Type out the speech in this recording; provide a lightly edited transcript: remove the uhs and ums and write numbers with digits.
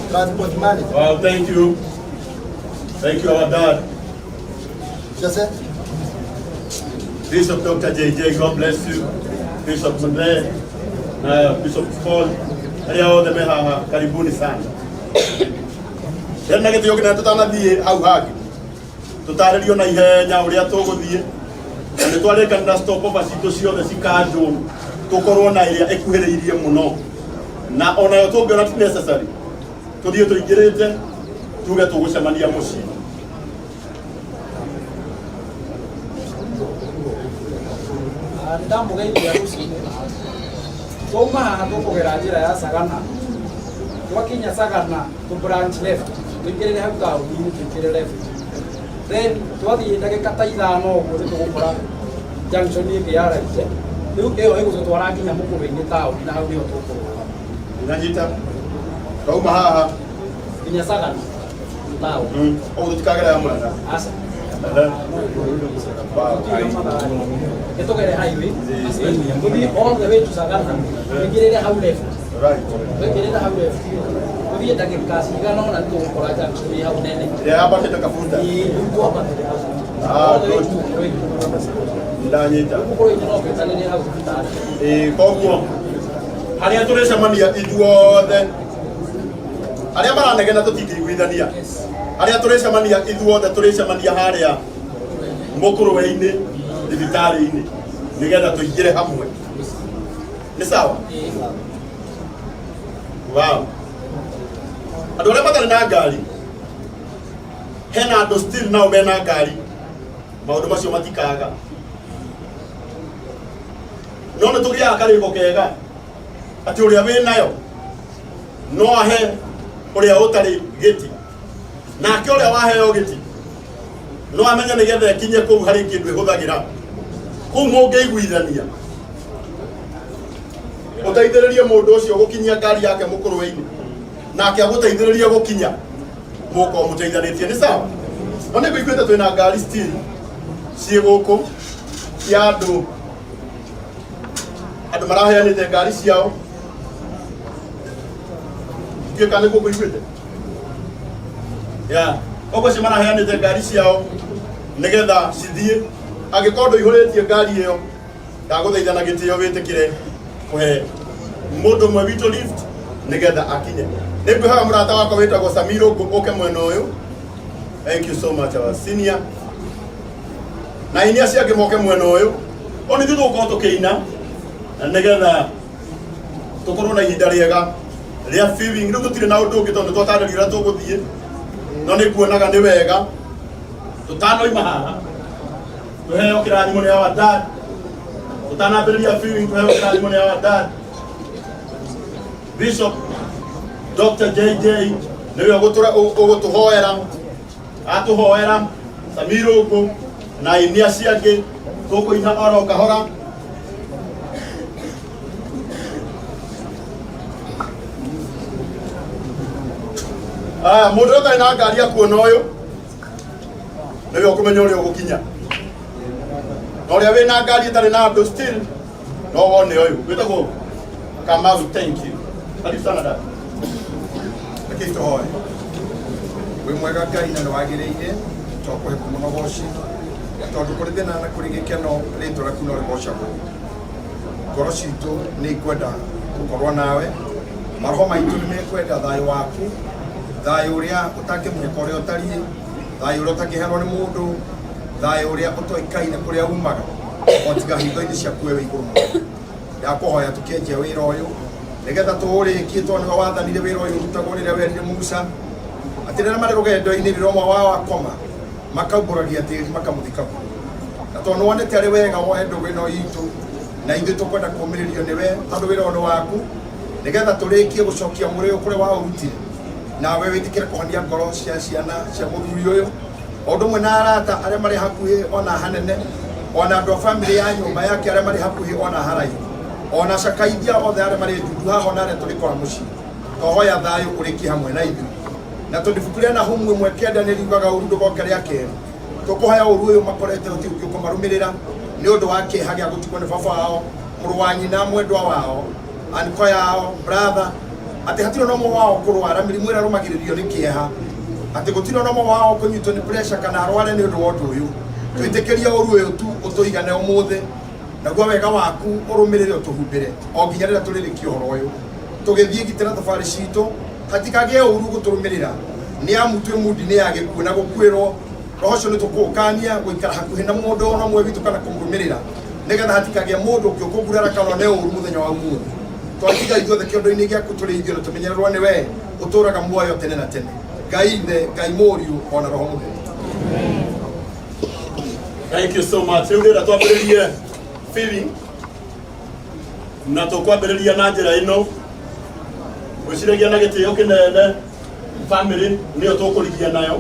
transport manager. Wow, thank you. Thank you, our dad. Joseph. Bishop Dr. JJ, God bless you. Bishop Munene, Bishop Paul, all the meha karibuni sana. Tena kitu yokina tutanathie au haki. Tutarerio na ihenya uria tuguthie. Ni twareka na stop over cito ciothe cikanjwo. Tukorwo na iria ikuhiriirie muno. Na ona yo tungiona ti necessary. Tuthie tuingirite tuge tugucemania mucii. Ndamu gaidi ya rusi. Kuuma haha tukugera njira ya Sagana. Twakinya Sagana to branch left. Twingirire hau taũni twingire left. Then twathie ndagĩka ta 5 ũguo tũgũkora junction ĩngĩ ya right. Rĩu ĩyo ĩgũtwara nginya mũkũrũ-inĩ taũni na hau nĩho tũkũrũgama. Unanyita? Kuuma haha Kinya Sagana taũni. Ũguo tukagera hamwe. Asa. Itu kere highway, all the way to Sagana. Twingirire hau left. Right. Twingirire hau left. Tuthie ndagĩka cigana na tũgũkora junction ya Munene. Hapa tutakafuta. Ndio hapa. Good. Ndanyita. Koguo haria turecemania ithuothe haria maranegena tutingĩiguithania haria turecemania ithuothe turecemania haria mũkũrũ-inĩ thibitarĩ-inĩ nigetha tũingĩre hamwe. Nĩ sawa? Wow. Andũ arĩa matarĩ na ngari hena andũ still nao mena ngari maũndũ macio matikaga. No nĩ tũgĩaga karĩko kega atĩ ũrĩa wĩ nayo no ahe ũrĩa ũtarĩ gĩti, nake ũrĩa waheo gĩti no amenya nĩgetha ekinye kũu harĩ kĩndũ ĩhũthagĩra kũu mũngĩiguithania ũteithĩrĩrie mũndũ ũcio gũkinyia ngari yake mũkũrũ-inĩ nake agũteithĩrĩrie gũkinya mũkorwo mũteithanĩtie. Nĩ sawa? No nĩ ngũiguĩte twĩna ngari still ciĩ gũkũ cia andũ maraheanĩte ngari ciao. Gĩka nĩ ngũiguĩte koguo ci maraheanĩte ngari ciao nĩgetha cithiĩ. Angĩkorwo ndũihũrĩtie ngari ĩyo ndagũthaitha na gĩtĩo wĩtĩkĩre kũhe mũndũ ũmwe witũ lift nĩgetha akinye. Nĩ ngwĩhoya mũrata wakwa wĩtagwo Samiro ũke mwena ũyũ. Thank you so much our senior. Na inia ciake moke mwena ũyũ. Oni ithuĩ tũgũkorwo tũkĩina nĩgetha tũkorwo na ihinda rĩega rĩa viewing. Rĩu tũtirĩ na ũndũ ũngĩ tondũ nĩtwatarĩrio ũrĩa tũgũthiĩ, no nĩ kuonaga nĩ wega tũtanoima haha tũheo kĩrathimo nĩ our dad. Tũtanambĩrĩria viewing tũheo kĩrathimo nĩ our dad Bishop Dr. JJ nĩwe ũgũtũhoera atũhoera Samiro ũguo na inia ciake tũkũina oro kahora. Mũndũ ũtarĩ na ngari akuona ũyũ nĩwe ũkũmenya ũrĩa ũgũkinya, na ũrĩa wĩna ngari ĩtarĩ na andũ still no wone ũyũ wĩtagwo Kamau. Thank you. Karibu sana dada. Reke tũhoe. Wĩ mwega Ngai na nĩwagĩrĩire tũkũhe kũmũnogoci tondũ kũrĩ thĩna na kũrĩ gĩkeno rĩtwa rĩaku no rĩgocagwo. Ngoro citũ nĩ ikwenda gũkorwo nawe, maroho maitũ nĩ mekwenda thayũ waku, thayũ ũrĩa ũtangĩmenyeka ũrĩa ũtariĩ, thayũ ũrĩa ũtangĩheanwo nĩ mũndũ, thayũ ũrĩa ũtoĩkaine kũrĩa umaga o tiga hitho-inĩ ciaku we wĩ igũrũ mũno. Ndakũhoya tũkĩenjia wĩra ũyũ nĩgetha tũũrĩkie tondũ nĩwe wathanire wĩra ũyũ ũrutagwo rĩrĩa werire Musa atĩ rĩrĩa marĩ rũgendo-inĩ rĩrĩa ũmwe wao akoma makaumbũragia tĩri makamũthika kuo. Na tondũ nĩwonete arĩ wega woe ndũgũ ĩno itũ na ithuĩ tũkwenda kũũmĩrĩrio nĩwe tondũ wĩra ũyũ nĩ waku, nĩgetha tũrĩkie gũcokia mũrĩ kũrĩa waũrutire nawe wĩtĩkĩre kũhonia ngoro cia ciana cia mũthuri ũyũ o ũndũ ũmwe na arata arĩa marĩ hakuhĩ ona hanene, ona andũ a bamĩrĩ ya nyũmba yake arĩa marĩ hakuhĩ ona haraihu, ona cakaithia othe arĩa marĩ ndundu haha ona arĩa tũrĩkora mũciĩ. Tũhoya thayũ ũrĩkie hamwe na ithuĩ, na tondũ ibuku rĩa Nahumu 1:9 nĩ riugaga ũru ndũgoke rĩa kerĩ. Tũkũhoya ũru ũyũ makorete ũkũmarũmĩrĩra nĩ ũndũ wa kĩeha gĩa gũtigwo nĩ baba wao, mũrũ wa nyina, mwendwa wao, anko yao, brother ati hatiro no mo wao kurwara mirimu ira rumagiririo ni kieha ati gutiro no mo wao kunyitwo ni pressure kana arware ni undu wa undu uyu twitikiria uru uyu tu utuigane umuthe naguo wega waku urumirire utuhumbire o nginya rira turirikio horo uyu tugithie gitira tafari citu hatikage uru guturumirira ni amutwe mudi ni agikuo na gukwirwo roho cio ni tukukania guikara hakuhi na mundu ona mwe witu kana kumurumirira nigetha hatikage mundu ukugurara kana ne uru muthenya wa umuthi twatiga ithuothe kĩondo-inĩ gĩaku tũrĩ ithuĩ tũmenyererwo nĩ we ũtũraga muoyo tene na tene Ngai ithe Ngai mũriũ ona roho mũtheru. Thank you so much. Rĩu rĩrĩa twambĩrĩrie feeling na tũkwambĩrĩria na njĩra ĩno gwĩciragia na gĩtĩo kĩnene family nĩyo tũkũrigia nayo